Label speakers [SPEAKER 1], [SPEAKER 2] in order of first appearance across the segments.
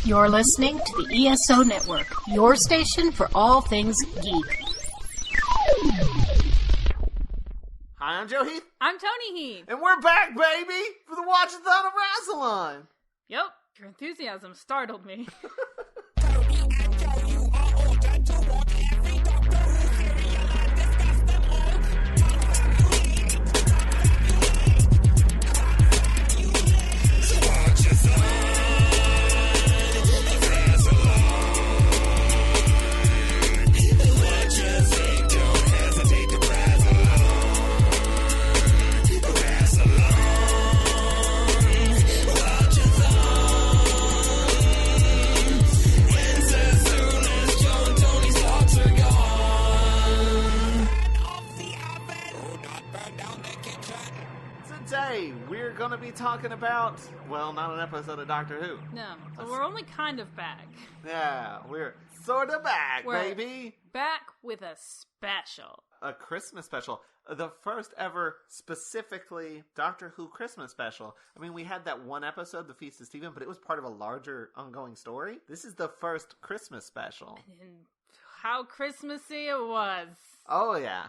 [SPEAKER 1] You're listening to the ESO Network, your station for all things geek.
[SPEAKER 2] Hi, I'm Joe Heath.
[SPEAKER 3] I'm Toni Heath.
[SPEAKER 2] And we're back, baby, for the Watch-A-Thon of Rassilon.
[SPEAKER 3] Yep, your enthusiasm startled me.
[SPEAKER 4] Toni and Joe, you are all done to walk every Doctor Who serial and discuss them all. So watch your son. What you say, don't hesitate to press along. Press along. Watch your
[SPEAKER 2] Today, we're going to be talking about, well, not an episode of Doctor Who.
[SPEAKER 3] No, so we're only kind of back.
[SPEAKER 2] Yeah, we're sort of back,
[SPEAKER 3] We're
[SPEAKER 2] baby.
[SPEAKER 3] back with a special.
[SPEAKER 2] A Christmas special. The first ever specifically Doctor Who Christmas special. I mean, we had that one episode, The Feast of Stephen, but it was part of a larger ongoing story. This is the first Christmas special.
[SPEAKER 3] And how Christmassy it was.
[SPEAKER 2] Oh, yeah.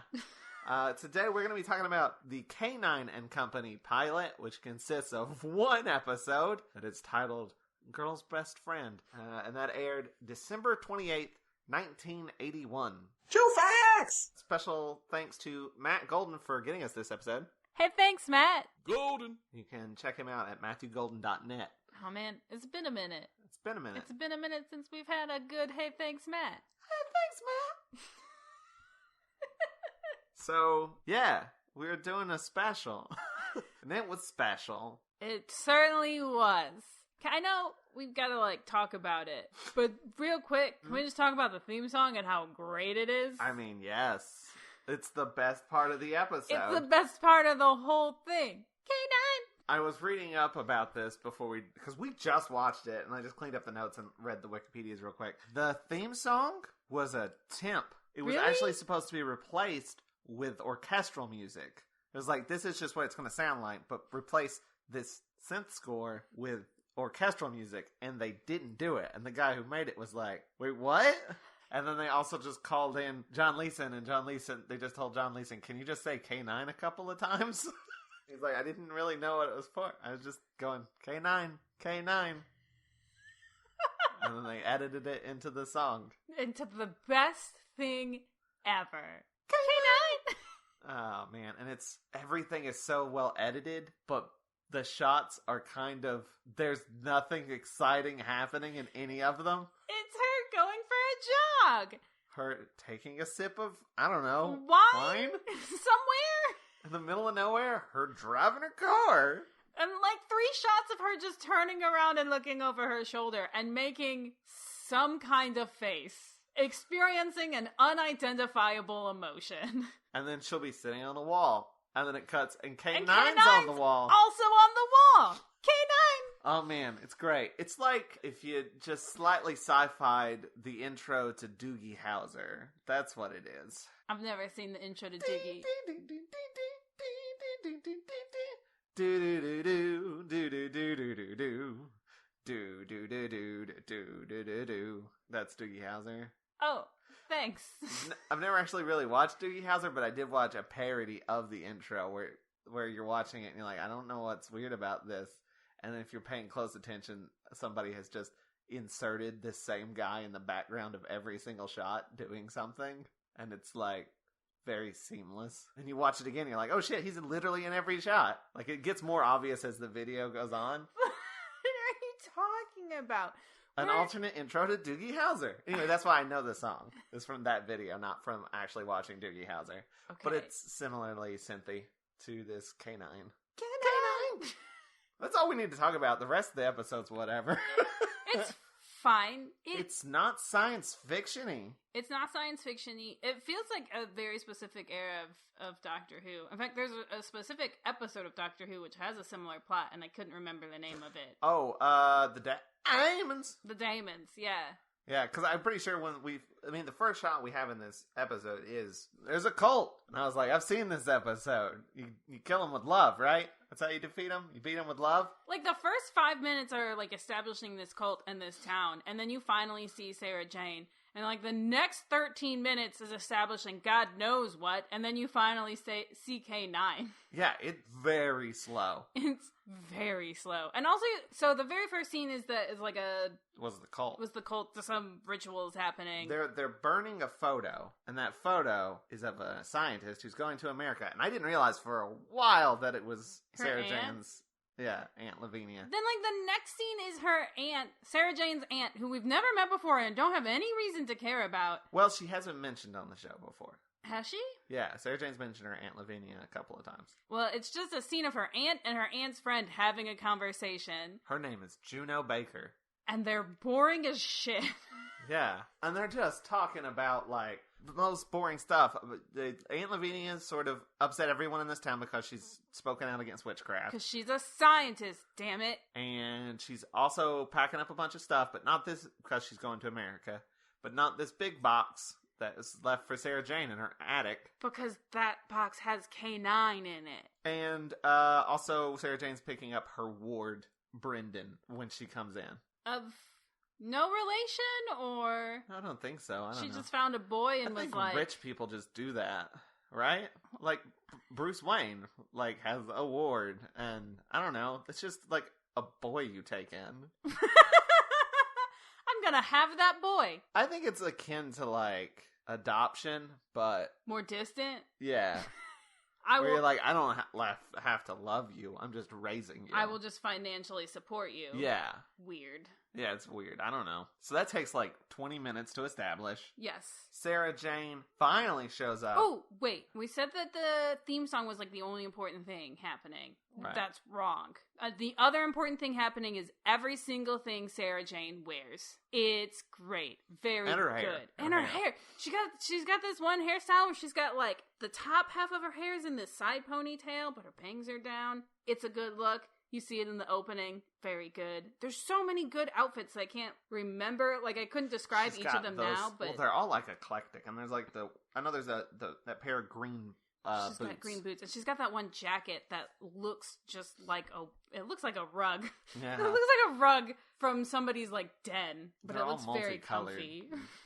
[SPEAKER 2] Today we're going to be talking about the K9 and Company pilot, which consists of one episode that is titled Girl's Best Friend. And that aired December 28th, 1981.
[SPEAKER 4] True facts!
[SPEAKER 2] Special thanks to Matt Golden for getting us this episode.
[SPEAKER 3] Hey, thanks, Matt.
[SPEAKER 2] Golden! You can check him out at MatthewGolden.net.
[SPEAKER 3] Oh, man, it's been a minute.
[SPEAKER 2] It's been a minute.
[SPEAKER 3] It's been a minute since we've had a good Hey, thanks, Matt.
[SPEAKER 2] Hey, thanks, Matt! So, yeah, we're doing a special. And it was special.
[SPEAKER 3] It certainly was. I know we've got to, talk about it. But real quick, can we just talk about the theme song and how great it is?
[SPEAKER 2] I mean, yes. It's the best part of the episode.
[SPEAKER 3] It's the best part of the whole thing. K9!
[SPEAKER 2] I was reading up about this before because we just watched it, and I just cleaned up the notes and read the Wikipedias real quick. The theme song was a temp. It was
[SPEAKER 3] Really?
[SPEAKER 2] actually supposed to be replaced with orchestral music. It was like, this is just what it's going to sound like, but replace this synth score with orchestral music, and they didn't do it. And the guy who made it was like, wait, what? And then they also just called in John Leeson, and they just told John Leeson, can you just say K9 a couple of times? He's like, I didn't really know what it was for. I was just going, K9, K9. And then they edited it into the song.
[SPEAKER 3] Into the best thing ever. K9!
[SPEAKER 2] Oh, man. And everything is so well edited, but the shots are there's nothing exciting happening in any of them.
[SPEAKER 3] It's her going for a jog.
[SPEAKER 2] Her taking a sip of, I don't know,
[SPEAKER 3] Wine? Somewhere?
[SPEAKER 2] In the middle of nowhere, her driving her car.
[SPEAKER 3] And 3 shots of her just turning around and looking over her shoulder and making some kind of face. Experiencing an unidentifiable emotion.
[SPEAKER 2] And then she'll be sitting on the wall. And then it cuts, and K9's on the wall.
[SPEAKER 3] Also on the wall. K9!
[SPEAKER 2] Oh man, it's great. It's like if you just slightly sci-fi'd the intro to Doogie Howser. That's what it is.
[SPEAKER 3] I've never seen the intro to Doogie.
[SPEAKER 2] Do do do do do do do do do do do do do do do do do do. That's Doogie Howser.
[SPEAKER 3] Oh, thanks.
[SPEAKER 2] I've never actually really watched Doogie Howser, but I did watch a parody of the intro where you're watching it and you're like, I don't know what's weird about this. And then if you're paying close attention, somebody has just inserted this same guy in the background of every single shot doing something. And it's very seamless. And you watch it again, and you're like, oh shit, he's literally in every shot. It gets more obvious as the video goes on.
[SPEAKER 3] What are you talking about?
[SPEAKER 2] An alternate intro to Doogie Howser. Anyway, that's why I know the song. It's from that video, not from actually watching Doogie Howser.
[SPEAKER 3] Okay.
[SPEAKER 2] But it's similarly synthy to this K9.
[SPEAKER 3] K9!
[SPEAKER 2] That's all we need to talk about. The rest of the episode's whatever.
[SPEAKER 3] It's fine.
[SPEAKER 2] It's not science fiction-y.
[SPEAKER 3] It's not science fiction-y. It feels like a very specific era of Doctor Who. In fact, there's a specific episode of Doctor Who which has a similar plot, and I couldn't remember the name of it.
[SPEAKER 2] Oh, the Daemons.
[SPEAKER 3] The Daemons, yeah.
[SPEAKER 2] Yeah, because I'm pretty sure when I mean, the first shot we have in this episode is there's a cult. And I was like, I've seen this episode. You kill them with love, right? That's how you defeat them? You beat them with love?
[SPEAKER 3] Like, the first 5 minutes are, like, establishing this cult in this town, and then you finally see Sarah Jane. And, like, the next 13 minutes is establishing God knows what, and then you finally see K9.
[SPEAKER 2] Yeah, it's very slow.
[SPEAKER 3] It's very slow. And also, so the very first scene was the cult. Some ritual is happening.
[SPEAKER 2] They're burning a photo, and that photo is of a scientist who's going to America. And I didn't realize for a while that it was
[SPEAKER 3] Her
[SPEAKER 2] Sarah
[SPEAKER 3] aunt?
[SPEAKER 2] Jane's. Yeah, Aunt Lavinia.
[SPEAKER 3] Then, like, the next scene is her aunt, Sarah Jane's aunt, who we've never met before and don't have any reason to care about.
[SPEAKER 2] Well, she hasn't mentioned on the show before.
[SPEAKER 3] Has she?
[SPEAKER 2] Yeah, Sarah Jane's mentioned her Aunt Lavinia a couple of times.
[SPEAKER 3] Well, it's just a scene of her aunt and her aunt's friend having a conversation.
[SPEAKER 2] Her name is Juno Baker.
[SPEAKER 3] And they're boring as shit.
[SPEAKER 2] Yeah, and they're just talking about, like, the most boring stuff. Aunt Lavinia sort of upset everyone in this town because she's spoken out against witchcraft.
[SPEAKER 3] Because she's a scientist, damn it.
[SPEAKER 2] And she's also packing up a bunch of stuff, but not this, because she's going to America, but not this big box that is left for Sarah Jane in her attic.
[SPEAKER 3] Because that box has K9 in it.
[SPEAKER 2] And also Sarah Jane's picking up her ward, Brendan, when she comes in.
[SPEAKER 3] Of no relation, or
[SPEAKER 2] I don't think so. I don't
[SPEAKER 3] she
[SPEAKER 2] know.
[SPEAKER 3] just found a boy and
[SPEAKER 2] I
[SPEAKER 3] was
[SPEAKER 2] think
[SPEAKER 3] like,
[SPEAKER 2] rich people just do that, right? Like Bruce Wayne, like, has a ward, and I don't know. It's just like a boy you take in.
[SPEAKER 3] I'm gonna have that boy.
[SPEAKER 2] I think it's akin to like adoption, but
[SPEAKER 3] More distant.
[SPEAKER 2] yeah. Where you're like, I don't have to love you. I'm just raising you.
[SPEAKER 3] I will just financially support you.
[SPEAKER 2] Yeah.
[SPEAKER 3] Weird.
[SPEAKER 2] Yeah, it's weird. I don't know. So that takes like 20 minutes to establish.
[SPEAKER 3] Yes.
[SPEAKER 2] Sarah Jane finally shows up.
[SPEAKER 3] Oh, wait. We said that the theme song was like the only important thing happening.
[SPEAKER 2] Right.
[SPEAKER 3] That's wrong. The other important thing happening is every single thing Sarah Jane wears. It's great. Very
[SPEAKER 2] And her
[SPEAKER 3] good.
[SPEAKER 2] hair.
[SPEAKER 3] And her hair. She's got this one hairstyle where she's got like the top half of her hair is in this side ponytail, but her bangs are down. It's a good look. You see it in the opening. Very good. There's so many good outfits I can't remember. Like, I couldn't describe
[SPEAKER 2] She's
[SPEAKER 3] each
[SPEAKER 2] got
[SPEAKER 3] of them
[SPEAKER 2] those,
[SPEAKER 3] now, but
[SPEAKER 2] well, they're all like eclectic. And there's like I know there's that pair of green
[SPEAKER 3] she's
[SPEAKER 2] boots.
[SPEAKER 3] got green boots, and she's got that one jacket that looks just like it looks like a rug.
[SPEAKER 2] Yeah.
[SPEAKER 3] It looks like a rug from somebody's like den, but
[SPEAKER 2] They're
[SPEAKER 3] it looks
[SPEAKER 2] all
[SPEAKER 3] very
[SPEAKER 2] multicolored
[SPEAKER 3] comfy.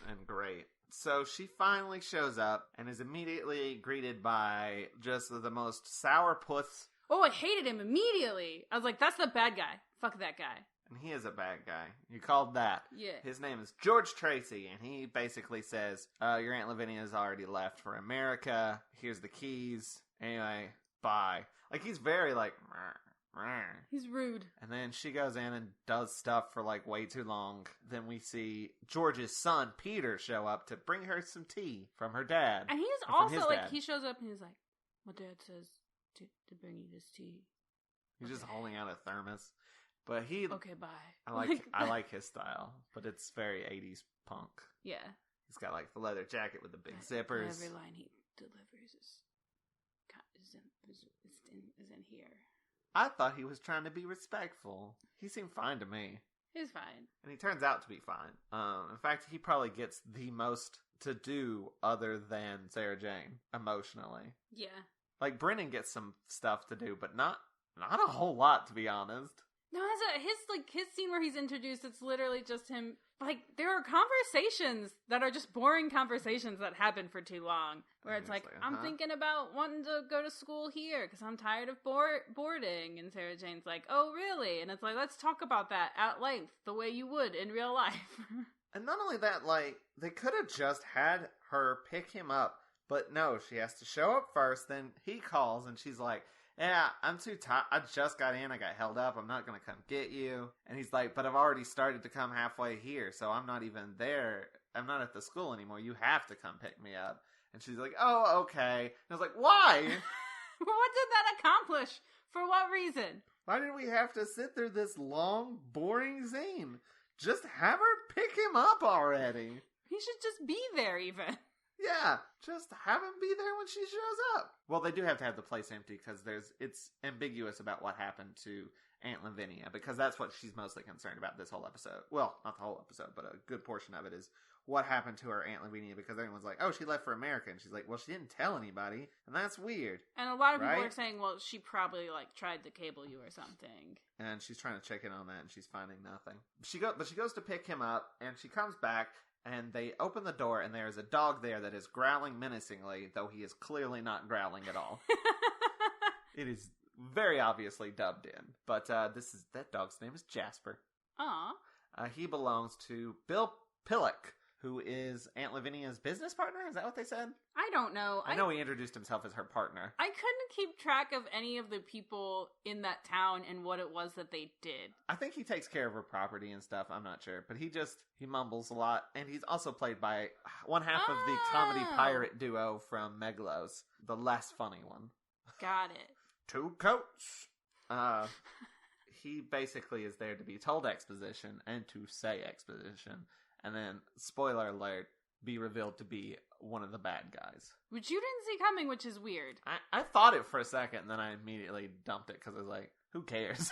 [SPEAKER 2] and great. So she finally shows up and is immediately greeted by just the most sourpuss.
[SPEAKER 3] Oh, I hated him immediately. I was like, that's the bad guy. Fuck that guy.
[SPEAKER 2] And he is a bad guy. You called that.
[SPEAKER 3] Yeah.
[SPEAKER 2] His name is George Tracy, and he basically says, your Aunt Lavinia has already left for America. Here's the keys. Anyway, bye. Like, he's very, like, "Meh, meh."
[SPEAKER 3] He's rude.
[SPEAKER 2] And then she goes in and does stuff for, like, way too long. Then we see George's son, Peter, show up to bring her some tea from her dad.
[SPEAKER 3] And he's
[SPEAKER 2] Or from
[SPEAKER 3] also,
[SPEAKER 2] his
[SPEAKER 3] like,
[SPEAKER 2] dad.
[SPEAKER 3] he shows up and he's like, my dad says to bring you this tea.
[SPEAKER 2] He's just holding out a thermos. But he...
[SPEAKER 3] Okay, bye.
[SPEAKER 2] I like his style, but it's very 80s punk.
[SPEAKER 3] Yeah.
[SPEAKER 2] He's got, like, the leather jacket with the big zippers.
[SPEAKER 3] Every line he delivers is in here.
[SPEAKER 2] I thought he was trying to be respectful. He seemed fine to me.
[SPEAKER 3] He's fine.
[SPEAKER 2] And he turns out to be fine. In fact, he probably gets the most to do other than Sarah Jane, emotionally.
[SPEAKER 3] Yeah.
[SPEAKER 2] Like, Brennan gets some stuff to do, but not a whole lot, to be honest.
[SPEAKER 3] No, his scene where he's introduced, it's literally just him. Like, there are conversations that are just boring conversations that happen for too long. Where it's like, I'm thinking about wanting to go to school here because I'm tired of boarding. And Sarah Jane's like, oh, really? And it's like, let's talk about that at length, the way you would in real life.
[SPEAKER 2] And not only that, like, they could have just had her pick him up. But no, she has to show up first, then he calls, and she's like, yeah, I'm too tired. I just got in. I got held up. I'm not going to come get you. And he's like, but I've already started to come halfway here, so I'm not even there. I'm not at the school anymore. You have to come pick me up. And she's like, oh, okay. And I was like, why?
[SPEAKER 3] What did that accomplish? For what reason?
[SPEAKER 2] Why did we have to sit through this long, boring scene? Just have her pick him up already.
[SPEAKER 3] He should just be there, even.
[SPEAKER 2] Yeah, just have him be there when she shows up. Well, they do have to have the place empty because it's ambiguous about what happened to Aunt Lavinia, because that's what she's mostly concerned about this whole episode. Well, not the whole episode, but a good portion of it is what happened to her Aunt Lavinia, because everyone's like, oh, she left for America. And she's like, well, she didn't tell anybody. And that's weird.
[SPEAKER 3] And a lot of people
[SPEAKER 2] right?
[SPEAKER 3] are saying, well, she probably, like, tried to cable you or something.
[SPEAKER 2] And she's trying to check in on that, and she's finding nothing. But she goes to pick him up, and she comes back, and they open the door, and there's a dog there that is growling menacingly, though he is clearly not growling at all. It is very obviously dubbed in. But that dog's name is Jasper.
[SPEAKER 3] Aw.
[SPEAKER 2] He belongs to Bill Pillock, who is Aunt Lavinia's business partner? Is that what they said?
[SPEAKER 3] I don't know.
[SPEAKER 2] I know he introduced himself as her partner.
[SPEAKER 3] I couldn't keep track of any of the people in that town and what it was that they did.
[SPEAKER 2] I think he takes care of her property and stuff. I'm not sure. But he mumbles a lot. And he's also played by one half of the comedy pirate duo from Megalos, the less funny one.
[SPEAKER 3] Got it.
[SPEAKER 2] 2 coats. He basically is there to be told exposition and to say exposition. And then, spoiler alert, be revealed to be one of the bad guys.
[SPEAKER 3] Which you didn't see coming, which is weird.
[SPEAKER 2] I thought it for a second, and then I immediately dumped it, because I was like, who cares?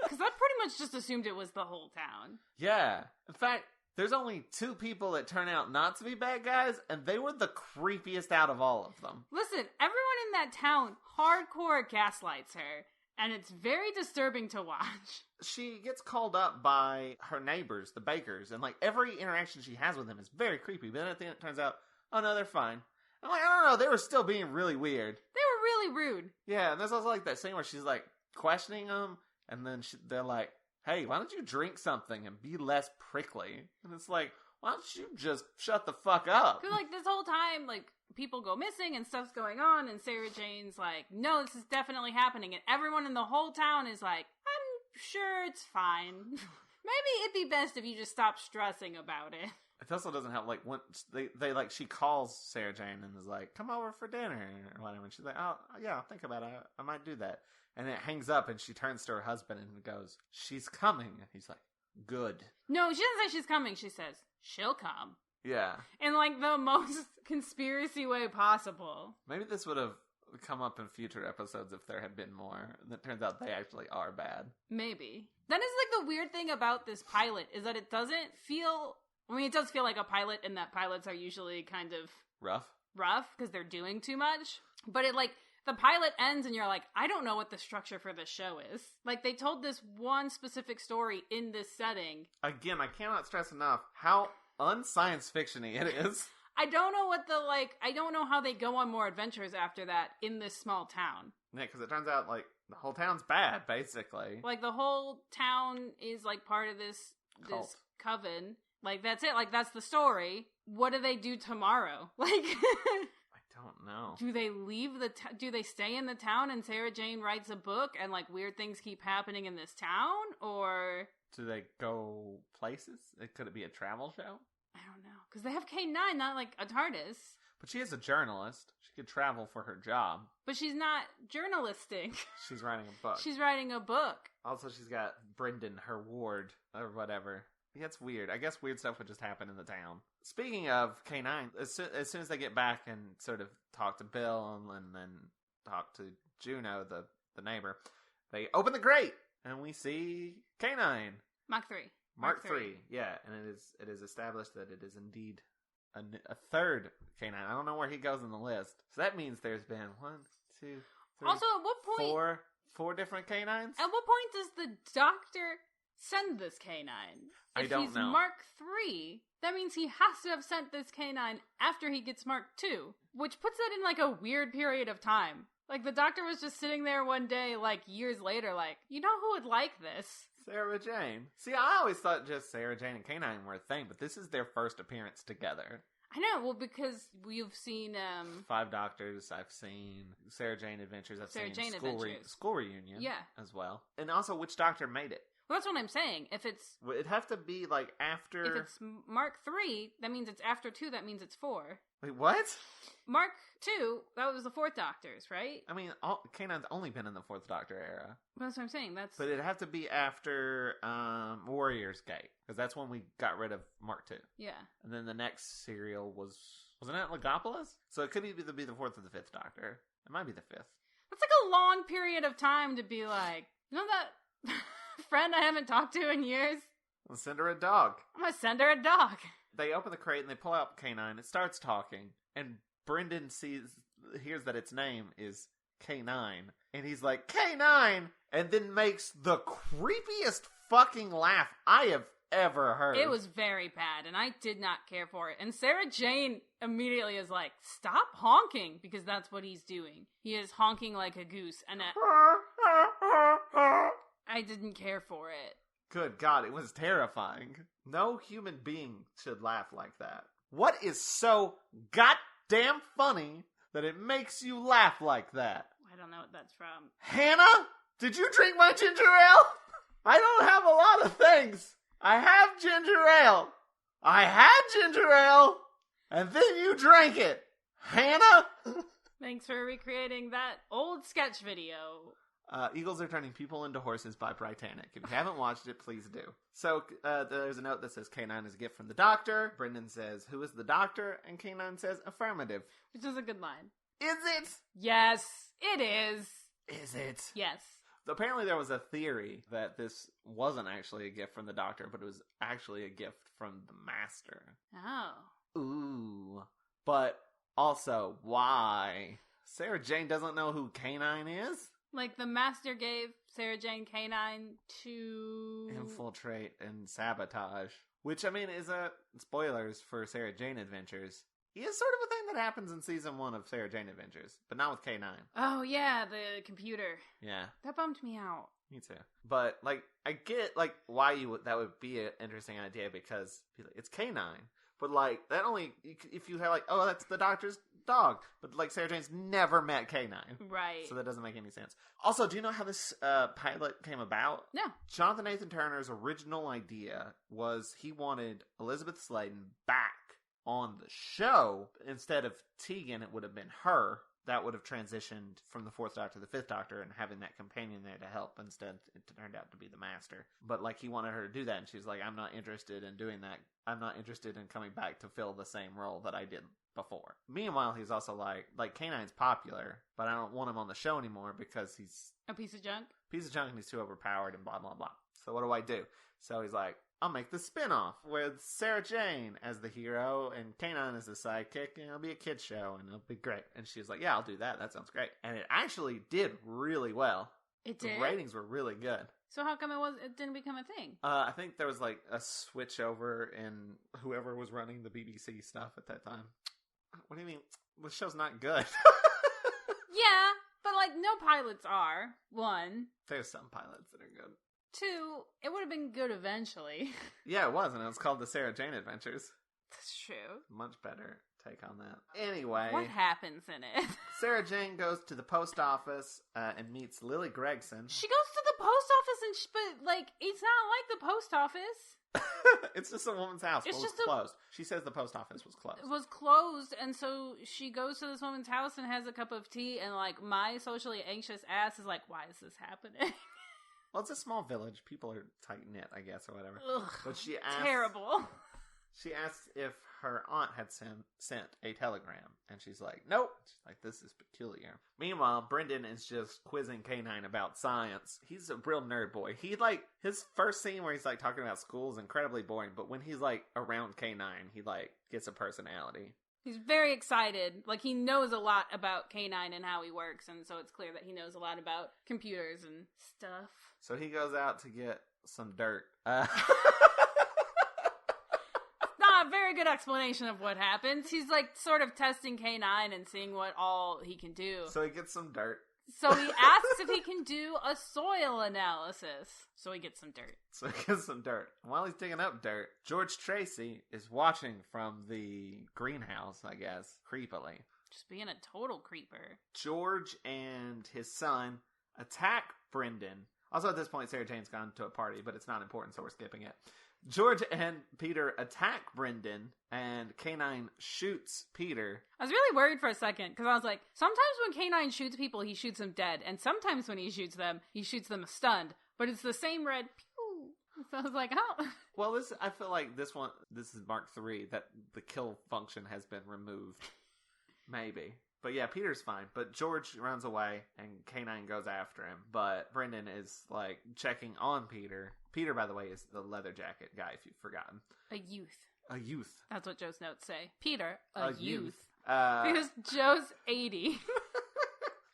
[SPEAKER 3] Because I pretty much just assumed it was the whole town.
[SPEAKER 2] Yeah. In fact, there's only 2 people that turn out not to be bad guys, and they were the creepiest out of all of them.
[SPEAKER 3] Listen, everyone in that town hardcore gaslights her. And it's very disturbing to watch.
[SPEAKER 2] She gets called up by her neighbors, the Bakers, and like every interaction she has with them is very creepy. But then at the end it turns out, oh no, they're fine. I'm like, I don't know, they were still being really weird.
[SPEAKER 3] They were really rude.
[SPEAKER 2] Yeah, and there's also like that scene where she's like questioning them, and then they're like, hey, why don't you drink something and be less prickly? And it's like, why don't you just shut the fuck up?
[SPEAKER 3] Because like this whole time, like, people go missing and stuff's going on, and Sarah Jane's like, no, this is definitely happening, and everyone in the whole town is like, I'm sure it's fine. Maybe it'd be best if you just stop stressing about it.
[SPEAKER 2] It also doesn't help, like, when they like, she calls Sarah Jane and is like, come over for dinner, or whatever, and she's like, oh, yeah, I'll think about it, I might do that. And it hangs up, and she turns to her husband and goes, she's coming. And he's like, good.
[SPEAKER 3] No, she doesn't say she's coming, she says, she'll come.
[SPEAKER 2] Yeah.
[SPEAKER 3] In, like, the most conspiracy way possible.
[SPEAKER 2] Maybe this would have come up in future episodes if there had been more. And it turns out they actually are bad.
[SPEAKER 3] Maybe. That is, like, the weird thing about this pilot, is that it doesn't feel... I mean, it does feel like a pilot, in that pilots are usually kind of... Rough, because they're doing too much. But it, like... The pilot ends and you're like, I don't know what the structure for this show is. Like, they told this one specific story in this setting.
[SPEAKER 2] Again, I cannot stress enough how unscience fiction-y it is.
[SPEAKER 3] I don't know I don't know how they go on more adventures after that in this small town.
[SPEAKER 2] Yeah, because it turns out, like, the whole town's bad, basically.
[SPEAKER 3] Like, the whole town is, like, part of this coven. Like, that's it. Like, that's the story. What do they do tomorrow? Like...
[SPEAKER 2] I don't know.
[SPEAKER 3] Do they leave do they stay in the town and Sarah Jane writes a book and, like, weird things keep happening in this town? Or...
[SPEAKER 2] Do they go places? Could it be a travel show?
[SPEAKER 3] I don't know. Because they have K9, not, like, a TARDIS.
[SPEAKER 2] But she is a journalist. She could travel for her job.
[SPEAKER 3] But she's not journalistic.
[SPEAKER 2] She's writing a book.
[SPEAKER 3] She's writing a book.
[SPEAKER 2] Also, she's got Brendan, her ward, or whatever. Yeah, it's weird. I guess weird stuff would just happen in the town. Speaking of K9, as soon as they get back and sort of talk to Bill and then talk to Juno, the neighbor, they open the grate and we see K9.
[SPEAKER 3] Mark 3.
[SPEAKER 2] Mark 3, yeah. And it is established that it is indeed a third K9. I don't know where he goes in the list. So that means there's been 1, 2, 3,
[SPEAKER 3] also, at what point...
[SPEAKER 2] Four different K9s?
[SPEAKER 3] At what point does the doctor send this K9?
[SPEAKER 2] I don't know.
[SPEAKER 3] If he's Mark 3, that means he has to have sent this K9 after he gets Mark 2, which puts it in, like, a weird period of time. Like, the doctor was just sitting there one day, like, years later, like, you know who would like this?
[SPEAKER 2] Sarah Jane. See, I always thought just Sarah Jane and K9 were a thing, but this is their first appearance together.
[SPEAKER 3] I know, well, because we've seen,
[SPEAKER 2] 5 Doctors, I've seen Sarah Jane Adventures, I've seen School Reunion as well. And also, which Doctor made it?
[SPEAKER 3] Well, that's what I'm saying. If it's...
[SPEAKER 2] Well, it'd have to be, like, after...
[SPEAKER 3] If it's Mark 3, that means it's after 2, that means it's 4.
[SPEAKER 2] Wait, what?
[SPEAKER 3] Mark 2, that was the 4th Doctors, right?
[SPEAKER 2] I mean, K9's only been in the 4th Doctor era.
[SPEAKER 3] That's what I'm saying, that's...
[SPEAKER 2] But it'd have to be after Warrior's Gate, because that's when we got rid of Mark 2.
[SPEAKER 3] Yeah. And
[SPEAKER 2] then the next serial wasn't it Legopolis? So it could either be the 4th or the 5th Doctor. It might be the 5th.
[SPEAKER 3] That's like a long period of time to be like, you know that... friend I haven't talked to in years?
[SPEAKER 2] I'll send her a dog.
[SPEAKER 3] I'm gonna send her a dog.
[SPEAKER 2] they open the crate and they pull out K9. It starts talking, and Brendan hears that its name is K9, and he's like, K9, and then makes the creepiest fucking laugh I have ever heard.
[SPEAKER 3] It was very bad, and I did not care for it. And Sarah Jane immediately is like, stop honking, because that's what he's doing. He is honking like a goose, and I didn't care for it.
[SPEAKER 2] Good God, it was terrifying. No human being should laugh like that. What is so goddamn funny that it makes you laugh like that?
[SPEAKER 3] I don't know what that's from.
[SPEAKER 2] Hannah, did you drink my ginger ale? I don't have a lot of things. I have ginger ale. I had ginger ale, and then you drank it. Hannah?
[SPEAKER 3] Thanks for recreating that old sketch video.
[SPEAKER 2] Eagles Are Turning People into Horses by Britannic. If you haven't watched it, please do. So there's a note that says K9 is a gift from the doctor. Brendan says, who is the doctor? And K9 says, affirmative.
[SPEAKER 3] Which is a good line.
[SPEAKER 2] Is it?
[SPEAKER 3] Yes, it is.
[SPEAKER 2] Is it?
[SPEAKER 3] Yes.
[SPEAKER 2] Apparently there was a theory that this wasn't actually a gift from the doctor, but it was actually a gift from the master.
[SPEAKER 3] Oh.
[SPEAKER 2] Ooh. But also, why? Sarah Jane doesn't know who K9 is?
[SPEAKER 3] Like the master gave Sarah Jane K9 to
[SPEAKER 2] infiltrate and sabotage. Which, I mean, is spoilers for Sarah Jane Adventures. Is sort of a thing that happens in season 1 of Sarah Jane Adventures, but not with K9.
[SPEAKER 3] Oh, yeah, the computer.
[SPEAKER 2] Yeah.
[SPEAKER 3] That bummed me out.
[SPEAKER 2] Me too. But, like, I get, like, why that would be an interesting idea, because it's K9. But, like, that only, if you have, like, oh, that's the doctor's dog. But, like, Sarah Jane's never met K9.
[SPEAKER 3] Right.
[SPEAKER 2] So that doesn't make any sense. Also, do you know how this pilot came about?
[SPEAKER 3] No.
[SPEAKER 2] Jonathan Nathan Turner's original idea was he wanted Elizabeth Sladen back on the show. Instead of Tegan, it would have been her. That would have transitioned from the 4th Doctor to the 5th Doctor and having that companion there to help. Instead, it turned out to be the Master. But, like, he wanted her to do that, and she's like, I'm not interested in doing that. I'm not interested in coming back to fill the same role that I did before. Meanwhile, he's also like K9's popular, but I don't want him on the show anymore because he's
[SPEAKER 3] a piece of junk.
[SPEAKER 2] And he's too overpowered and blah, blah, blah. So what do I do? So he's like, I'll make the spinoff with Sarah Jane as the hero and K9 as the sidekick, and it'll be a kid's show, and it'll be great. And she's like, yeah, I'll do that. That sounds great. And it actually did really well.
[SPEAKER 3] It did?
[SPEAKER 2] The ratings were really good.
[SPEAKER 3] So how come it didn't become a thing?
[SPEAKER 2] I think there was, like, a switch over in whoever was running the BBC stuff at that time. What do you mean? The show's not good.
[SPEAKER 3] Yeah, but, like, no pilots are. 1.
[SPEAKER 2] There's some pilots that are good.
[SPEAKER 3] 2, it would have been good eventually.
[SPEAKER 2] Yeah, it was, and it was called the Sarah Jane Adventures.
[SPEAKER 3] That's true.
[SPEAKER 2] Much better take on that. Anyway.
[SPEAKER 3] What happens in it?
[SPEAKER 2] Sarah Jane goes to the post office and meets Lily Gregson.
[SPEAKER 3] She goes to the post office, but, like, it's not like the post office.
[SPEAKER 2] It's just a woman's house. It's just closed. She says the post office was closed.
[SPEAKER 3] It was closed, and so she goes to this woman's house and has a cup of tea, and, like, my socially anxious ass is like, why is this happening?
[SPEAKER 2] Well, it's a small village. People are tight-knit, I guess, or whatever.
[SPEAKER 3] Ugh,
[SPEAKER 2] but she asks,
[SPEAKER 3] terrible.
[SPEAKER 2] She asks if her aunt had sent a telegram, and she's like, nope. She's like, this is peculiar. Meanwhile, Brendan is just quizzing K9 about science. He's a real nerd boy. He, like, his first scene where he's, like, talking about school is incredibly boring, but when he's, like, around K9, he, like, gets a personality.
[SPEAKER 3] He's very excited. Like, he knows a lot about K9 and how he works, and so it's clear that he knows a lot about computers and stuff.
[SPEAKER 2] So he goes out to get some dirt.
[SPEAKER 3] Not a very good explanation of what happens. He's, like, sort of testing K9 and seeing what all he can do.
[SPEAKER 2] So he gets some dirt.
[SPEAKER 3] So he asks if he can do a soil analysis. So he gets some dirt. And while he's digging up dirt, George Tracy is watching from the greenhouse, I guess, creepily. Just being a total creeper.
[SPEAKER 2] George and his son attack Brendan. Also, at this point, Sarah Jane's gone to a party, but it's not important, so we're skipping it. George and Peter attack Brendan, and K9 shoots Peter.
[SPEAKER 3] I was really worried for a second, because I was like, sometimes when K9 shoots people, he shoots them dead, and sometimes when he shoots them stunned. But it's the same red pew. So I was like, oh.
[SPEAKER 2] Well, I feel like this is Mark 3, that the kill function has been removed. Maybe. But yeah, Peter's fine. But George runs away, and K9 goes after him. But Brendan is, like, checking on Peter. Peter, by the way, is the leather jacket guy, if you've forgotten.
[SPEAKER 3] A youth.
[SPEAKER 2] A youth.
[SPEAKER 3] That's what Joe's notes say. Peter, a youth.
[SPEAKER 2] Because
[SPEAKER 3] Because Joe's 80.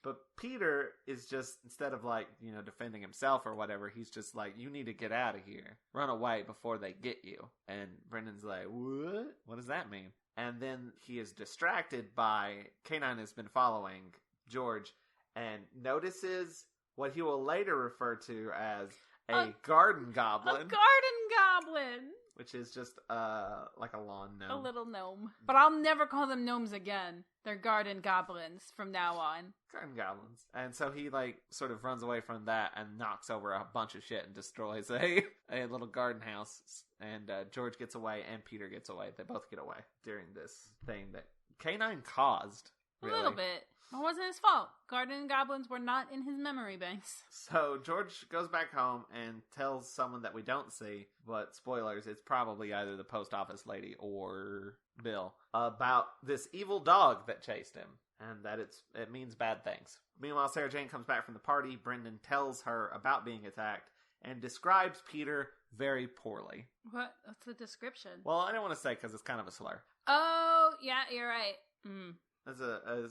[SPEAKER 2] But Peter is just, instead of like, defending himself or whatever, he's just like, you need to get out of here. Run away before they get you. And Brendan's like, what? What does that mean? And then he is distracted by, K-9 has been following George and notices what he will later refer to as a garden goblin.
[SPEAKER 3] A garden goblin.
[SPEAKER 2] Which is just, like a lawn gnome.
[SPEAKER 3] A little gnome. But I'll never call them gnomes again. They're garden goblins from now on.
[SPEAKER 2] Garden goblins. And so he, sort of runs away from that and knocks over a bunch of shit and destroys a little garden house. And George gets away and Peter gets away. They both get away during this thing that K-9 caused. Really.
[SPEAKER 3] A little bit. It wasn't his fault. Garden goblins were not in his memory banks.
[SPEAKER 2] So George goes back home and tells someone that we don't see, but spoilers, it's probably either the post office lady or Bill, about this evil dog that chased him, and that it means bad things. Meanwhile, Sarah Jane comes back from the party. Brendan tells her about being attacked and describes Peter very poorly.
[SPEAKER 3] What? What's the description?
[SPEAKER 2] Well, I don't want to say because it's kind of a slur.
[SPEAKER 3] Oh, yeah, you're right.
[SPEAKER 2] As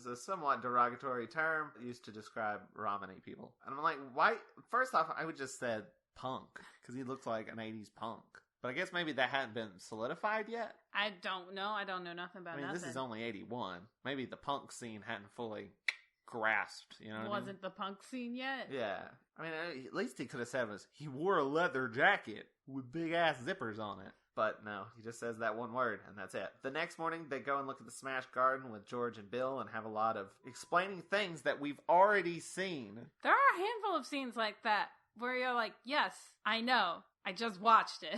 [SPEAKER 2] a somewhat derogatory term used to describe Romany people. And I'm like, why? First off, I would just said punk, because he looked like an 80s punk. But I guess maybe that hadn't been solidified yet.
[SPEAKER 3] I don't know. I don't know nothing about nothing.
[SPEAKER 2] This is only 81. Maybe the punk scene hadn't fully grasped, you know what
[SPEAKER 3] Wasn't the punk scene yet?
[SPEAKER 2] Yeah. At least he could have said he wore a leather jacket with big-ass zippers on it. But no, he just says that one word, and that's it. The next morning, they go and look at the smashed garden with George and Bill and have a lot of explaining things that we've already seen.
[SPEAKER 3] There are a handful of scenes like that where you're like, yes, I know. I just watched it.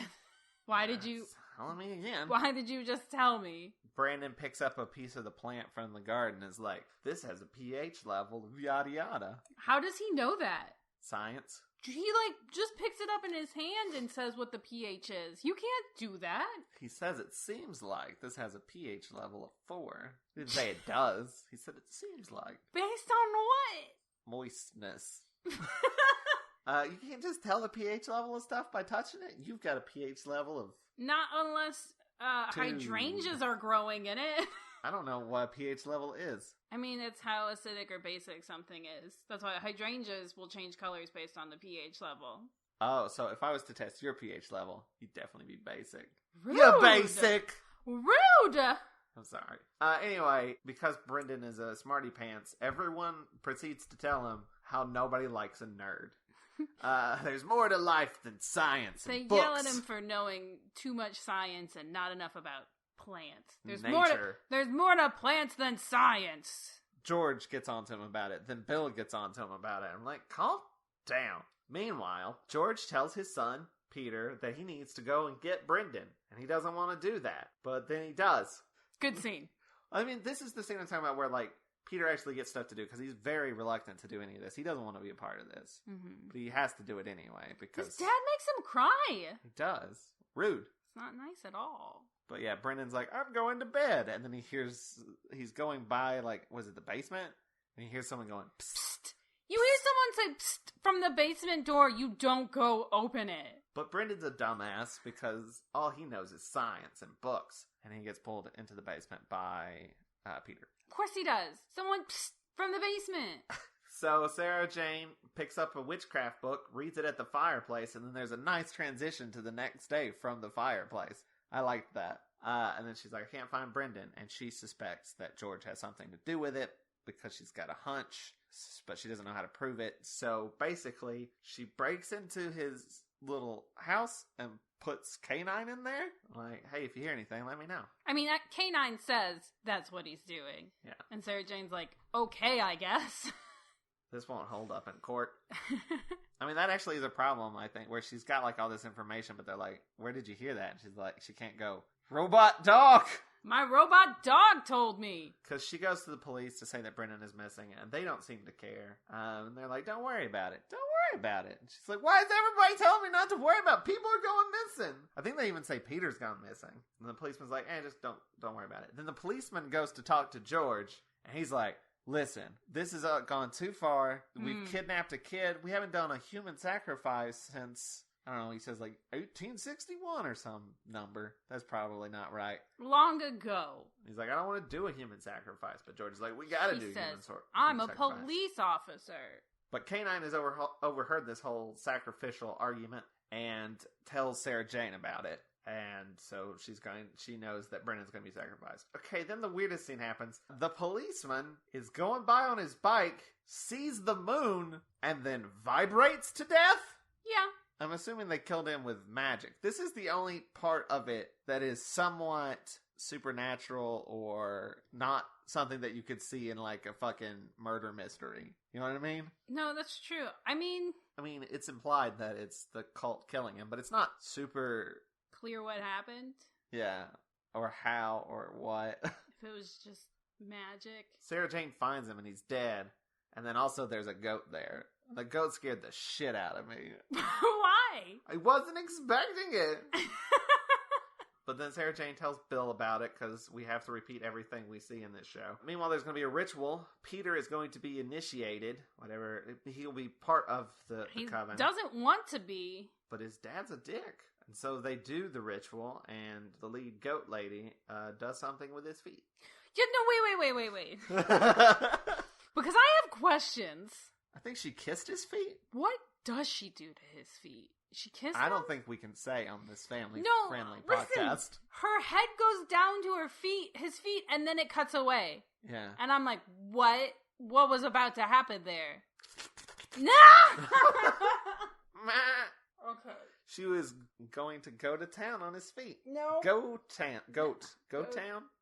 [SPEAKER 3] Why did you...
[SPEAKER 2] Tell me again.
[SPEAKER 3] Why did you just tell me?
[SPEAKER 2] Brandon picks up a piece of the plant from the garden and is like, this has a pH level of yada yada.
[SPEAKER 3] How does he know that?
[SPEAKER 2] Science.
[SPEAKER 3] He, just picks it up in his hand and says what the pH is. You can't do that.
[SPEAKER 2] He says it seems like this has a pH level of 4. He didn't say it does. He said it seems like.
[SPEAKER 3] Based on what?
[SPEAKER 2] Moistness. You can't just tell the pH level of stuff by touching it. You've got a pH level of...
[SPEAKER 3] Not unless hydrangeas are growing in it.
[SPEAKER 2] I don't know what a pH level is.
[SPEAKER 3] I mean, it's how acidic or basic something is. That's why hydrangeas will change colors based on the pH level.
[SPEAKER 2] Oh, so if I was to test your pH level, you'd definitely be basic.
[SPEAKER 3] Rude!
[SPEAKER 2] You're basic!
[SPEAKER 3] Rude!
[SPEAKER 2] I'm sorry. Anyway, because Brendan is a smarty pants, everyone proceeds to tell him how nobody likes a nerd. There's more to life than science and
[SPEAKER 3] They
[SPEAKER 2] books.
[SPEAKER 3] yell at him for knowing too much science and not enough about plants. There's
[SPEAKER 2] Nature.
[SPEAKER 3] more to plants than science.
[SPEAKER 2] George gets onto him about it. Then Bill gets onto him about it. I'm like, calm down. Meanwhile, George tells his son, Peter, that he needs to go and get Brendan. And he doesn't want to do that. But then he does.
[SPEAKER 3] Good scene.
[SPEAKER 2] This is the scene I'm talking about where, Peter actually gets stuff to do because he's very reluctant to do any of this. He doesn't want to be a part of this. Mm-hmm. But he has to do it anyway because...
[SPEAKER 3] His dad makes him cry.
[SPEAKER 2] He does. Rude.
[SPEAKER 3] It's not nice at all.
[SPEAKER 2] But yeah, Brendan's like, I'm going to bed. And then he's going by, was it the basement? And he hears someone going, psst.
[SPEAKER 3] Psst. You hear someone say, psst, from the basement door. You don't go open it.
[SPEAKER 2] But Brendan's a dumbass because all he knows is science and books. And he gets pulled into the basement by Peter.
[SPEAKER 3] Of course he does. Someone, psst, from the basement.
[SPEAKER 2] So Sarah Jane picks up a witchcraft book, reads it at the fireplace, and then there's a nice transition to the next day from the fireplace. I liked that. And then she's like, I can't find Brendan. And she suspects that George has something to do with it because she's got a hunch, but she doesn't know how to prove it. So basically, she breaks into his little house and puts K-9 in there. Like, hey, if you hear anything, let me know.
[SPEAKER 3] I mean, K-9 says that's what he's doing.
[SPEAKER 2] Yeah.
[SPEAKER 3] And Sarah Jane's like, okay, I guess.
[SPEAKER 2] This won't hold up in court. That actually is a problem, I think, where she's got, all this information, but they're like, where did you hear that? And she's like, she can't go, robot dog!
[SPEAKER 3] My robot dog told me!
[SPEAKER 2] Because she goes to the police to say that Brendan is missing, and they don't seem to care. And they're like, don't worry about it. Don't worry about it. And she's like, why is everybody telling me not to worry about it? People are going missing. I think they even say Peter's gone missing. And the policeman's like, just don't worry about it. Then the policeman goes to talk to George, and he's like, listen, this has gone too far. We've kidnapped a kid. We haven't done a human sacrifice since I don't know, he says like 1861 or some number. That's probably not right.
[SPEAKER 3] Long ago.
[SPEAKER 2] He's like, I don't want to do a human sacrifice. But George is like, we gotta do human sacrifice.
[SPEAKER 3] I'm a police officer.
[SPEAKER 2] But K-9 has overheard this whole sacrificial argument and tells Sarah Jane about it. And so she knows that Brendan's going to be sacrificed. Okay, then the weirdest scene happens. The policeman is going by on his bike, sees the moon, and then vibrates to death?
[SPEAKER 3] Yeah.
[SPEAKER 2] I'm assuming they killed him with magic. This is the only part of it that is somewhat supernatural or not something that you could see in like a fucking murder mystery. You know what I mean?
[SPEAKER 3] No, that's true. I mean,
[SPEAKER 2] it's implied that it's the cult killing him, but it's not super
[SPEAKER 3] clear what happened.
[SPEAKER 2] Yeah. Or how or what.
[SPEAKER 3] If it was just magic.
[SPEAKER 2] Sarah Jane finds him and he's dead. And then also there's a goat there. The goat scared the shit out of me.
[SPEAKER 3] Why?
[SPEAKER 2] I wasn't expecting it. But then Sarah Jane tells Bill about it because we have to repeat everything we see in this show. Meanwhile, there's going to be a ritual. Peter is going to be initiated. Whatever. He'll be part of the coven.
[SPEAKER 3] He doesn't want to be.
[SPEAKER 2] But his dad's a dick. And so they do the ritual, and the lead goat lady does something with his feet.
[SPEAKER 3] Yeah, no, wait. Because I have questions.
[SPEAKER 2] I think she kissed his feet.
[SPEAKER 3] What does she do to his feet? She kissed him?
[SPEAKER 2] I don't think we can say on this friendly
[SPEAKER 3] listen,
[SPEAKER 2] podcast. Her
[SPEAKER 3] head goes down to his feet, and then it cuts away.
[SPEAKER 2] Yeah.
[SPEAKER 3] And I'm like, what? What was about to happen there? No! Okay.
[SPEAKER 2] She was going to go to town on his feet.
[SPEAKER 3] No.
[SPEAKER 2] Goat. Town?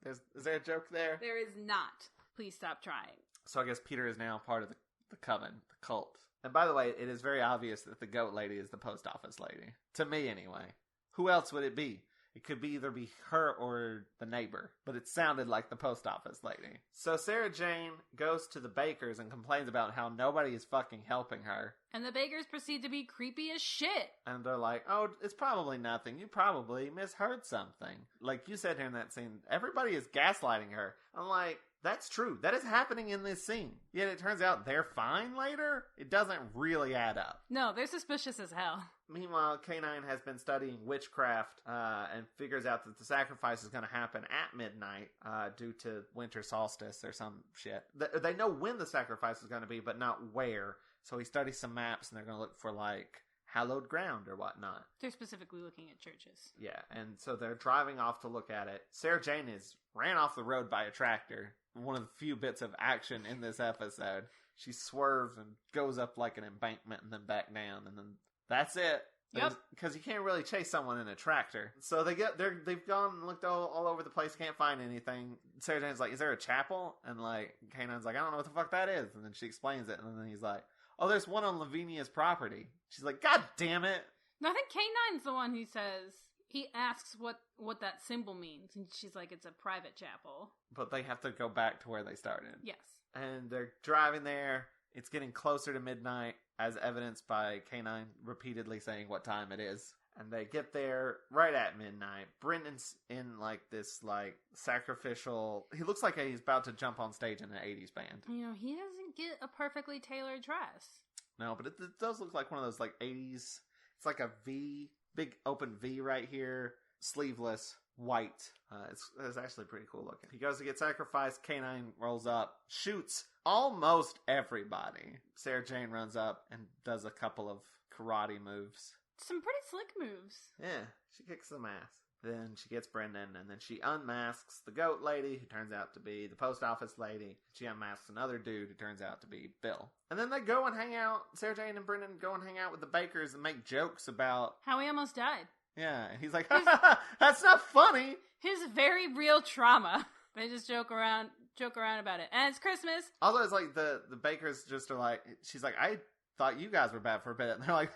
[SPEAKER 2] Is there a joke there?
[SPEAKER 3] There is not. Please stop trying.
[SPEAKER 2] So I guess Peter is now part of the coven, the cult. And by the way, it is very obvious that the goat lady is the post office lady. To me, anyway. Who else would it be? It could either be her or the neighbor. But it sounded like the post office lady. So Sarah Jane goes to the bakers and complains about how nobody is fucking helping her.
[SPEAKER 3] And the bakers proceed to be creepy as shit.
[SPEAKER 2] And they're like, oh, it's probably nothing. You probably misheard something. Like you said here in that scene, everybody is gaslighting her. I'm like, that's true. That is happening in this scene. Yet it turns out they're fine later? It doesn't really add up.
[SPEAKER 3] No, they're suspicious as hell.
[SPEAKER 2] Meanwhile, K-9 has been studying witchcraft and figures out that the sacrifice is going to happen at midnight due to winter solstice or some shit. They know when the sacrifice is going to be, but not where. So he studies some maps, and they're going to look for, like, hallowed ground or whatnot.
[SPEAKER 3] They're specifically looking at churches.
[SPEAKER 2] Yeah, and so they're driving off to look at it. Sarah Jane ran off the road by a tractor. One of the few bits of action in this episode. She swerves and goes up like an embankment and then back down, and then that's it.
[SPEAKER 3] Yep.
[SPEAKER 2] Because you can't really chase someone in a tractor. So they've gone and looked all over the place, can't find anything. Sarah Jane's like, is there a chapel? And like, Kanan's like, I don't know what the fuck that is. And then she explains it, and then he's like, oh, there's one on Lavinia's property. She's like, God damn it.
[SPEAKER 3] No, I think K9's the one who says, he asks what that symbol means. And she's like, it's a private chapel.
[SPEAKER 2] But they have to go back to where they started.
[SPEAKER 3] Yes.
[SPEAKER 2] And they're driving there. It's getting closer to midnight, as evidenced by K9 repeatedly saying what time it is. And they get there right at midnight. Brendan's in like this like sacrificial. He looks like he's about to jump on stage in an 80s band.
[SPEAKER 3] You know, he doesn't get a perfectly tailored dress.
[SPEAKER 2] No, but it does look like one of those like 80s. It's like a V, big open V right here, sleeveless, white. It's actually pretty cool looking. He goes to get sacrificed. K9 rolls up, shoots almost everybody. Sarah Jane runs up and does a couple of karate moves.
[SPEAKER 3] Some pretty slick moves.
[SPEAKER 2] Yeah, she kicks some ass. Then she gets Brendan, and then she unmasks the goat lady, who turns out to be the post office lady. She unmasks another dude, who turns out to be Bill. And then they go and hang out. Sarah Jane and Brendan go and hang out with the bakers and make jokes about
[SPEAKER 3] how he almost died.
[SPEAKER 2] Yeah, and he's like, ha, ha, ha, that's not funny.
[SPEAKER 3] His very real trauma. They just joke around about it. And it's Christmas.
[SPEAKER 2] Also, it's like the bakers just are like, she's like, I thought you guys were bad for a bit. And they're like,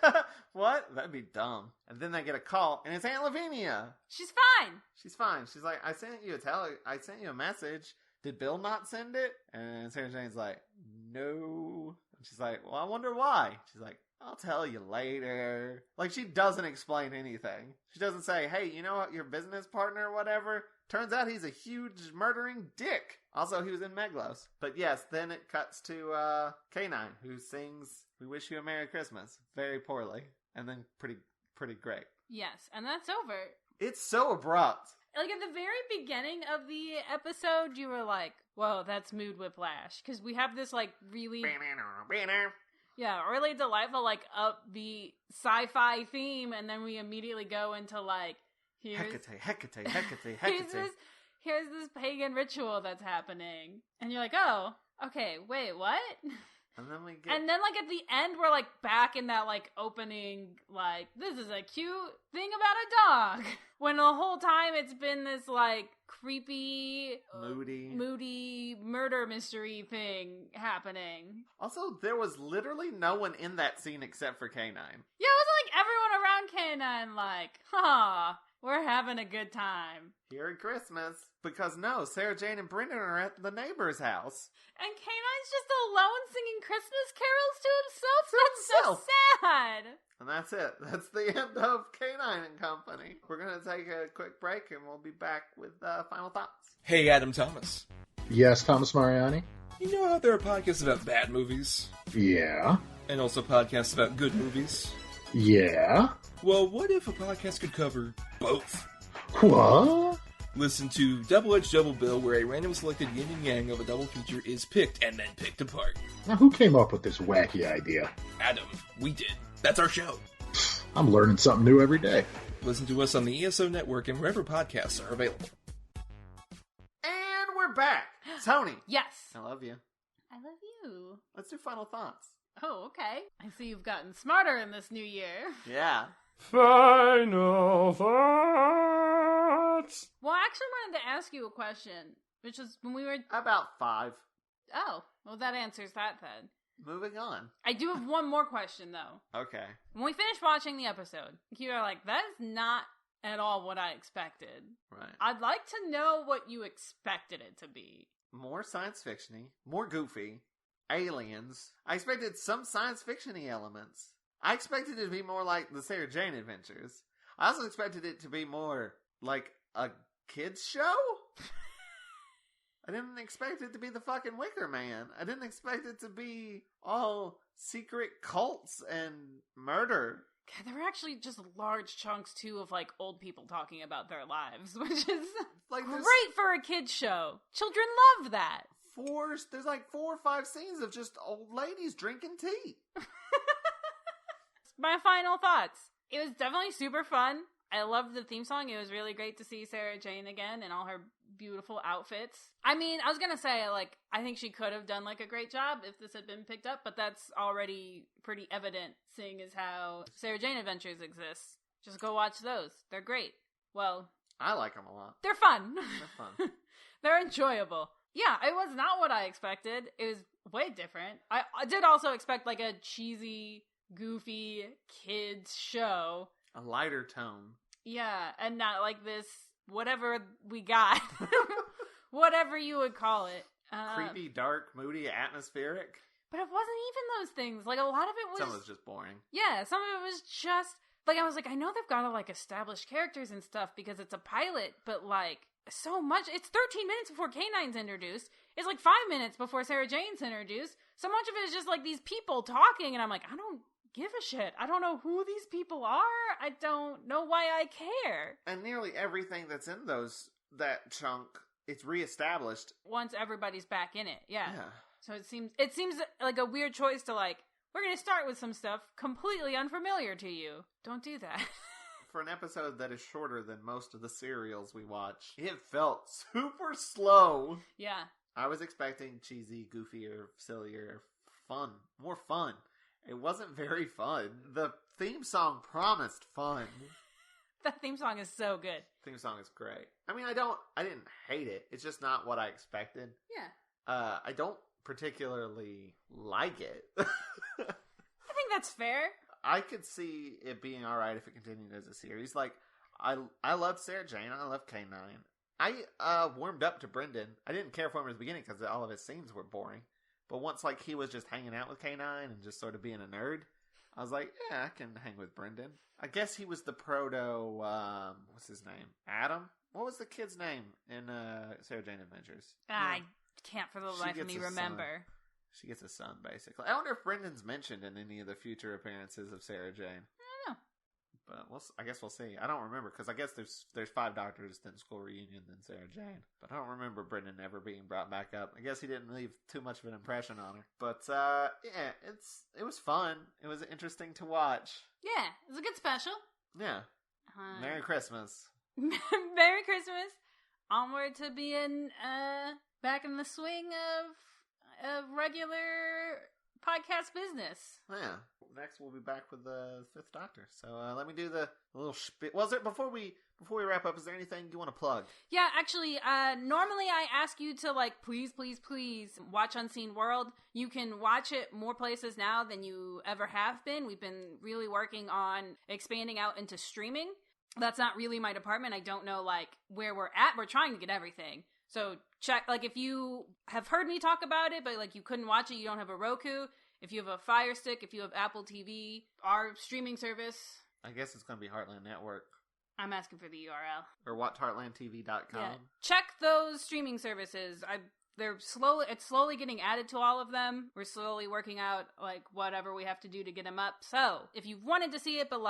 [SPEAKER 2] what? That'd be dumb. And then they get a call, and it's Aunt Lavinia.
[SPEAKER 3] She's fine.
[SPEAKER 2] She's fine. She's like, I sent you a message. Did Bill not send it? And Sarah Jane's like, no. And she's like, well, I wonder why. She's like, I'll tell you later. Like, she doesn't explain anything. She doesn't say, hey, you know what, your business partner or whatever? Turns out he's a huge murdering dick. Also, he was in Meglos. But yes, then it cuts K9, who sings We Wish You a Merry Christmas very poorly. And then pretty pretty great.
[SPEAKER 3] Yes, and that's over.
[SPEAKER 2] It's so abrupt.
[SPEAKER 3] Like, at the very beginning of the episode, you were like, whoa, that's mood whiplash. Because we have this, like, really... really delightful, like, upbeat sci-fi theme, and then we immediately go into, like,
[SPEAKER 2] Hecate.
[SPEAKER 3] here's this pagan ritual that's happening. And you're like, oh, okay, wait, what?
[SPEAKER 2] And then
[SPEAKER 3] like, at the end, we're, like, back in that, like, opening, like, this is a cute thing about a dog. When the whole time it's been this, like, creepy, moody murder mystery thing happening.
[SPEAKER 2] Also, there was literally no one in that scene except for K9.
[SPEAKER 3] Yeah, it was like everyone around K9, like, we're having a good time.
[SPEAKER 2] Here at Christmas. Because no, Sarah Jane and Brendan are at the neighbor's house.
[SPEAKER 3] And K9's just alone singing Christmas carols to himself? That's so sad!
[SPEAKER 2] And that's it. That's the end of K9 and Company. We're going to take a quick break and we'll be back with final thoughts.
[SPEAKER 5] Hey, Adam Thomas.
[SPEAKER 6] Yes, Thomas Mariani?
[SPEAKER 5] You know how there are podcasts about bad movies?
[SPEAKER 6] Yeah.
[SPEAKER 5] And also podcasts about good movies?
[SPEAKER 6] Yeah.
[SPEAKER 5] Well, what if a podcast could cover both?
[SPEAKER 6] What?
[SPEAKER 5] Listen to Double Edge Double Bill, where a random selected yin and yang of a double feature is picked and then picked apart.
[SPEAKER 6] Now, who came up with this wacky idea?
[SPEAKER 5] Adam, we did. That's our show.
[SPEAKER 6] I'm learning something new every day.
[SPEAKER 5] Listen to us on the ESO Network and wherever podcasts are available.
[SPEAKER 2] And we're back. Toni.
[SPEAKER 3] Yes.
[SPEAKER 2] I love you.
[SPEAKER 3] I love you.
[SPEAKER 2] Let's do final thoughts.
[SPEAKER 3] Oh, okay. I see you've gotten smarter in this new year.
[SPEAKER 2] Yeah.
[SPEAKER 5] Final thoughts.
[SPEAKER 3] Well, I actually wanted to ask you a question, which is when we were...
[SPEAKER 2] About 5.
[SPEAKER 3] Oh, well, that answers that then.
[SPEAKER 2] Moving on.
[SPEAKER 3] I do have one more question, though.
[SPEAKER 2] Okay.
[SPEAKER 3] When we finished watching the episode, you were like, that is not at all what I expected.
[SPEAKER 2] Right.
[SPEAKER 3] I'd like to know what you expected it to be.
[SPEAKER 2] More science fiction-y, more goofy, aliens. I expected some science fiction-y elements. I expected it to be more like the Sarah Jane Adventures. I also expected it to be more like a kids show. I didn't expect it to be the fucking Wicker Man. I didn't expect it to be all secret cults and murder.
[SPEAKER 3] There were actually just large chunks, too, of, like, old people talking about their lives, which is
[SPEAKER 2] like
[SPEAKER 3] great for a kid's show. Children love that.
[SPEAKER 2] There's like 4 or 5 scenes of just old ladies drinking tea.
[SPEAKER 3] My final thoughts. It was definitely super fun. I loved the theme song. It was really great to see Sarah Jane again in all her beautiful outfits. I mean, I was gonna say, like, I think she could have done, like, a great job if this had been picked up, but that's already pretty evident, seeing as how Sarah Jane Adventures exists. Just go watch those. They're great. Well...
[SPEAKER 2] I like them a lot.
[SPEAKER 3] They're fun.
[SPEAKER 2] They're fun.
[SPEAKER 3] They're enjoyable. Yeah, it was not what I expected. It was way different. I did also expect, like, a cheesy, goofy kids show.
[SPEAKER 2] A lighter tone.
[SPEAKER 3] Yeah, and not like this, whatever we got. Whatever you would call it.
[SPEAKER 2] Creepy, dark, moody, atmospheric.
[SPEAKER 3] But it wasn't even those things. Like, a lot of it was...
[SPEAKER 2] Some was just boring.
[SPEAKER 3] Yeah, some of it was just... Like, I was like, I know they've got to, like, establish characters and stuff because it's a pilot, but, like, so much... It's 13 minutes before K9's introduced. It's, like, 5 minutes before Sarah Jane's introduced. So much of it is just, like, these people talking, and I'm like, I don't give a shit. I don't know who these people are. I don't know why I care.
[SPEAKER 2] And nearly everything that's in that chunk, it's reestablished.
[SPEAKER 3] Once everybody's back in it, yeah. So it seems like a weird choice to, like, we're going to start with some stuff completely unfamiliar to you. Don't do that.
[SPEAKER 2] For an episode that is shorter than most of the serials we watch, it felt super slow.
[SPEAKER 3] Yeah.
[SPEAKER 2] I was expecting cheesy, goofier, sillier, fun. More fun. It wasn't very fun. The theme song promised fun.
[SPEAKER 3] That theme song is so good.
[SPEAKER 2] Theme song is great. I mean, I didn't hate it. It's just not what I expected.
[SPEAKER 3] Yeah.
[SPEAKER 2] I don't particularly like it.
[SPEAKER 3] I think that's fair.
[SPEAKER 2] I could see it being alright if it continued as a series. Like, I loved Sarah Jane. I loved K9. I warmed up to Brendan. I didn't care for him at the beginning because all of his scenes were boring. But once, like, he was just hanging out with K9 and just sort of being a nerd, I was like, yeah, I can hang with Brendan. I guess he was the proto, what's his name? Adam? What was the kid's name in Sarah Jane Adventures?
[SPEAKER 3] I can't for the life of me remember.
[SPEAKER 2] She gets a son, basically. I wonder if Brendan's mentioned in any of the future appearances of Sarah Jane.
[SPEAKER 3] I don't know.
[SPEAKER 2] But I guess we'll see. I don't remember, because I guess there's 5 doctors, then school reunion, then Sarah Jane. But I don't remember Brendan ever being brought back up. I guess he didn't leave too much of an impression on her. But yeah, it was fun. It was interesting to watch.
[SPEAKER 3] Yeah, it was a good special.
[SPEAKER 2] Yeah. Merry Christmas.
[SPEAKER 3] Merry Christmas. Onward to being back in the swing of regular podcast business.
[SPEAKER 2] Yeah. Next, we'll be back with the 5th Doctor. So let me do the little spiel. Was it before we wrap up? Is there anything you want to plug?
[SPEAKER 3] Yeah, actually, normally I ask you to please watch Unseen World. You can watch it more places now than you ever have been. We've been really working on expanding out into streaming. That's not really my department. I don't know where we're at. We're trying to get everything. So check, if you have heard me talk about it, but you couldn't watch it, you don't have a Roku. If you have a Fire Stick, if you have Apple TV, our streaming service.
[SPEAKER 2] I guess it's going to be Heartland Network.
[SPEAKER 3] I'm asking for the URL.
[SPEAKER 2] Or watchheartlandtv.com.
[SPEAKER 3] Yeah. Check those streaming services. It's slowly getting added to all of them. We're slowly working out whatever we have to do to get them up. So if you wanted to see it, but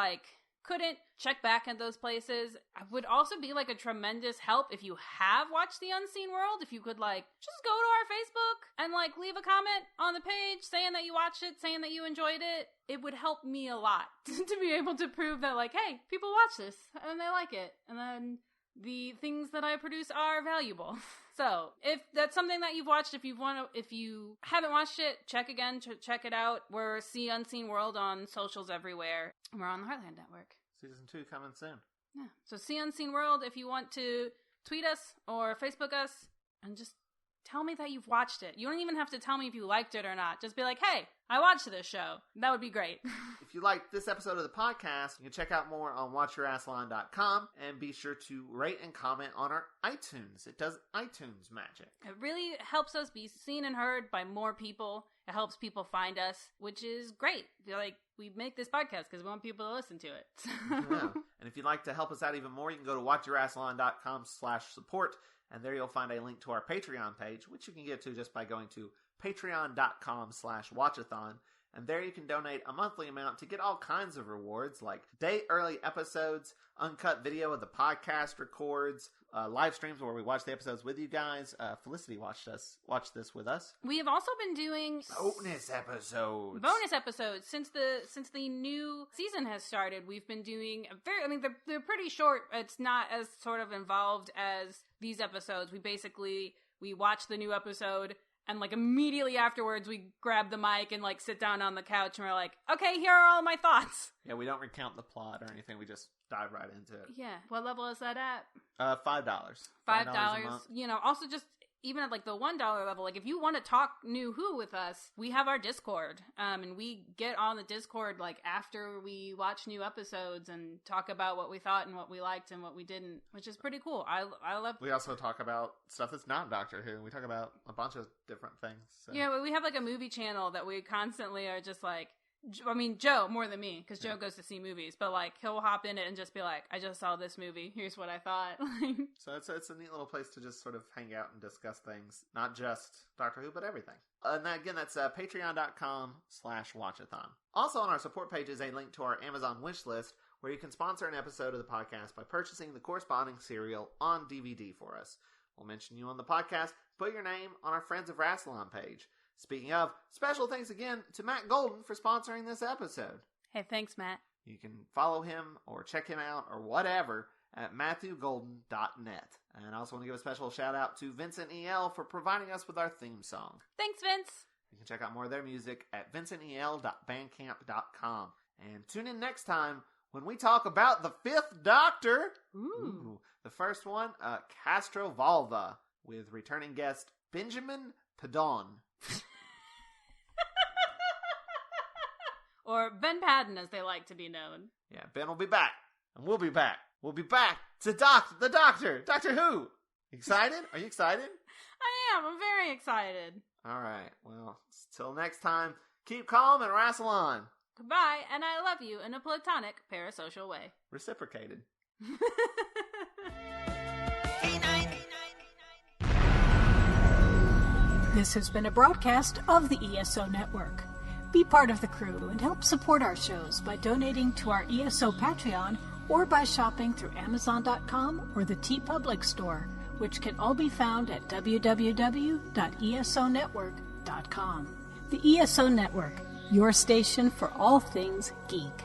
[SPEAKER 3] couldn't, check back at those places. It would also be a tremendous help if you have watched The Unseen World. If you could just go to our Facebook and leave a comment on the page saying that you watched it, saying that you enjoyed it. It would help me a lot to be able to prove that hey, people watch this and they like it, and then the things that I produce are valuable. So if that's something that you've watched, if you haven't watched it, check again, check it out. We're See Unseen World on socials everywhere. We're on the Heartland Network.
[SPEAKER 2] Season 2 coming soon.
[SPEAKER 3] Yeah. So See Unseen World if you want to tweet us or Facebook us and just tell me that you've watched it. You don't even have to tell me if you liked it or not. Just be hey, I watched this show. That would be great.
[SPEAKER 2] If you liked this episode of the podcast, you can check out more on watchyourassalon.com and be sure to rate and comment on our iTunes. It does iTunes magic.
[SPEAKER 3] It really helps us be seen and heard by more people. It helps people find us, which is great. We make this podcast because we want people to listen to it.
[SPEAKER 2] Yeah. And if you'd like to help us out even more, you can go to watchyourassalon.com/support. And there you'll find a link to our Patreon page, which you can get to just by going to patreon.com/Watch-A-Thon. And there you can donate a monthly amount to get all kinds of rewards like day-early episodes, uncut video of the podcast records, live streams where we watch the episodes with you guys. Felicity watched this with us.
[SPEAKER 3] We have also been doing
[SPEAKER 2] bonus episodes. Since the new season has started. We've been doing they're pretty short. It's not as sort of involved as these episodes. We watch the new episode, and immediately afterwards we grab the mic and sit down on the couch and we're okay, here are all my thoughts. Yeah, we don't recount the plot or anything. We just dive right into it.
[SPEAKER 3] Yeah. What level is that at?
[SPEAKER 2] $5. $5 a month.
[SPEAKER 3] Also just even at the $1 level, if you want to talk New Who with us, we have our Discord, and we get on the Discord after we watch new episodes and talk about what we thought and what we liked and what we didn't, which is pretty cool. I love.
[SPEAKER 2] We also talk about stuff that's not Doctor Who. We talk about a bunch of different things. So.
[SPEAKER 3] Yeah, we have a movie channel that we constantly are just Joe more than me, because Joe goes to see movies, but he'll hop in it and just be I just saw this movie, here's what I thought.
[SPEAKER 2] So it's a neat little place to just sort of hang out and discuss things, not just Doctor Who, but everything. And again, that's patreon.com/Watch-A-Thon. Also on our support page is a link to our Amazon wish list, where you can sponsor an episode of the podcast by purchasing the corresponding serial on DVD for us. We'll mention you on the podcast, put your name on our Friends of Rassilon page. Speaking of, special thanks again to Matt Golden for sponsoring this episode.
[SPEAKER 3] Hey, thanks, Matt.
[SPEAKER 2] You can follow him or check him out or whatever at MatthewGolden.net. And I also want to give a special shout out to Vincent E.L. for providing us with our theme song.
[SPEAKER 3] Thanks, Vince.
[SPEAKER 2] You can check out more of their music at vincentel.bandcamp.com. And tune in next time when we talk about the 5th Doctor. Ooh. The first one, Castrovalva, with returning guest Benjamin Padon.
[SPEAKER 3] Or Ben Padden, as they like to be known.
[SPEAKER 2] Yeah, Ben will be back. And we'll be back. We'll be back to the Doctor. Doctor Who. Excited? Are you excited?
[SPEAKER 3] I am. I'm very excited.
[SPEAKER 2] All right. Well, till next time, keep calm and wrestle on.
[SPEAKER 3] Goodbye, and I love you in a platonic, parasocial way.
[SPEAKER 2] Reciprocated.
[SPEAKER 1] This has been a broadcast of the ESO Network. Be part of the crew and help support our shows by donating to our ESO Patreon or by shopping through Amazon.com or the TeePublic store, which can all be found at www.esonetwork.com. The ESO Network, your station for all things geek.